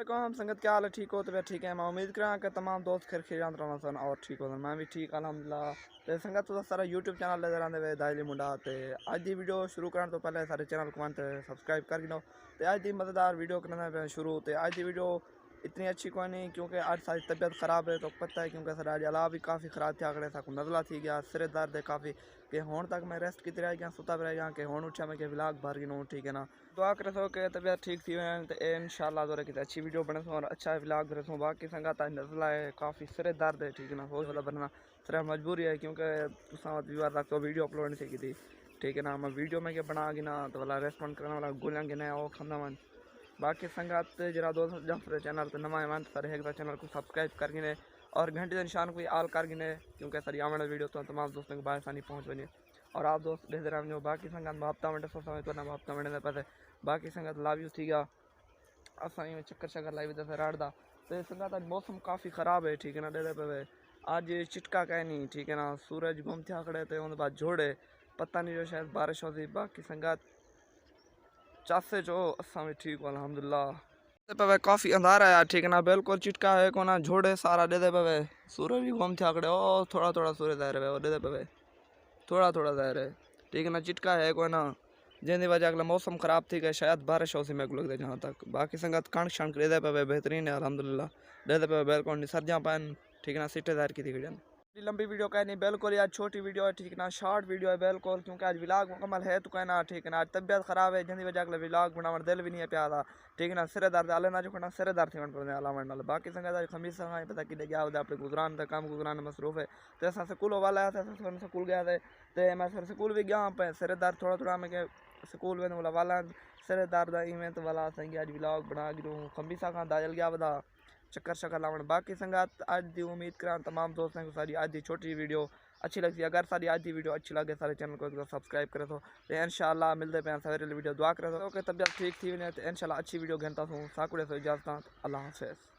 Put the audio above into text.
वालेकुम संगत, क्या हाल है? ठीक हो? तो ठीक है। मैं उम्मीद करा कि तमाम दोस्त खैर खैरियत रहना सन और ठीक हो। मैं भी ठीक अल्हम्दुलिल्लाह। तो संगत तो सारा यूट्यूब चैनल नजर आते हुए दाइली मुंडा। तो अज की वीडियो शुरू करने तो पहले सारे चैनल को सब्सक्राइब कर गिनो। तो अज की मज़ेदार वीडियो करना पे शुरू। तो अज की वीडियो इतनी अच्छी कोई नहीं क्योंकि आज सारी तबीयत ख़राब है। तो पता है क्योंकि सारा अला भी काफ़ी ख़राब थे आकड़े साकू नज़ला थी गया, सिर दर्द है काफ़ी कि हुण तक मैं रेस्ट की रह गया, सुता भी रह गया कि हुण उठा मैं कि व्लॉग भर गिनो। ठीक है ना, दुआ करे सो कि तबीयत ठीक थी वैन तो इंशाल्लाह दौरे की अच्छी वीडियो बने सो और अच्छा व्लॉग करे सो। बाकी संगत आज नज़ला है, काफ़ी सिर दर्द है। ठीक है ना, हो वाला बनना सिर्फ मजबूरी है क्योंकि तुसा बार तक तो वीडियो अपलोड नहीं थी थी। ठीक है ना, मैं वीडियो में क्या बना गिना तो वाला रेस्पॉन्ड करने वाला गोलियाँ गिना वो खाना मन। बाकी संगत जरा दोस्त जब चैनल तो नवा है सर एक चैनल को सब्सक्राइब कर गिने और घंटे के निशान को आल कर गिने क्योंकि सर आने वाला वीडियो तो तमाम दोस्तों के बाहर आसानी पहुँच बने और आप दोस्त देते रहो। बाकी संगत हफ्ता मिनट सो समय तो ना हफ्ता मिनट पैसे बाकी संगत लाभ यूज थी गया असा चक्कर शक्कर लाई जैसे राड़दा। तो संगत आज मौसम काफ़ी ख़राब है। ठीक है ना, दे पे आज चिटका कह नहीं। ठीक है ना, सूरज घूमते आकड़े तो उन बाद जोड़े पता नहीं जो शायद बारिश होती। बाकी संगत चासे जो असा भी ठीक हो अल्हम्दुलिल्लाह। पे काफ़ी अंधारा है। ठीक है ना, बिल्कुल चिटका है को ना झोड़े सारा दे पे सूरज भी घूमते आकड़े ओ थोड़ा थोड़ा सूरज दायर है दे पे थोड़ा थोड़ा दायर है। ठीक है ना, चिटका है कोई ना जिंदी वजह अगला मौसम ख़राब थी गए शायद बारिश हो सी मेरे को लगता है जहाँ तक। बाकी संगत कणक शणक दे पे बेहतरीन है अल्हम्दुलिल्लाह, दे पे बिल्कुल सर्दियाँ पैन। ठीक है ना, सीटे दायर की थी गई लंबी वीडियो कह नहीं बिल्कुल यार छोटी वीडियो है। ठीक है ना, शॉर्ट वीडियो है बिल्कुल क्योंकि आज व्लॉग मुकम्मल है तो कहना। ठीक है ना, आज तबीयत ख़राब है जिंदी वजह अगले व्लॉग बनाने दिल भी नहीं है प्यादा। ठीक है ना, सिर दर्द आले ना जो सिर दर्द थी अलावा बाकी संगत आज खमीस पता कि गया अपने गुजरान का काम गुजरान मसरूफ है। तो ऐसा स्कूल वाला था स्कूल गया था तो मैं फिर स्कूल भी गया पे सिर दर्द थोड़ा थोड़ा मैं स्कूल में वाला सिर दर्द इवेंट वाला सही आज व्लॉग बना गिरूँ खमीसा का दाजल गया बदा चक्कर शक्कर लावन। बाकी संगत आज की उम्मीद करा तमाम दोस्तों को सारी आज की छोटी वीडियो अच्छी लगती है। अगर सारी आज की वीडियो अच्छी लगे सारे चैनल को एक सब्सक्राइब करे तो इंशाल्लाह मिलते पे सवेरे वीडियो दुआ करे तो तबीयत ठीक थी तो इंशाल्लाह अच्छी वीडियो घंटा सो साकुड़े सो इजाजत। अल्लाह हाफिज़।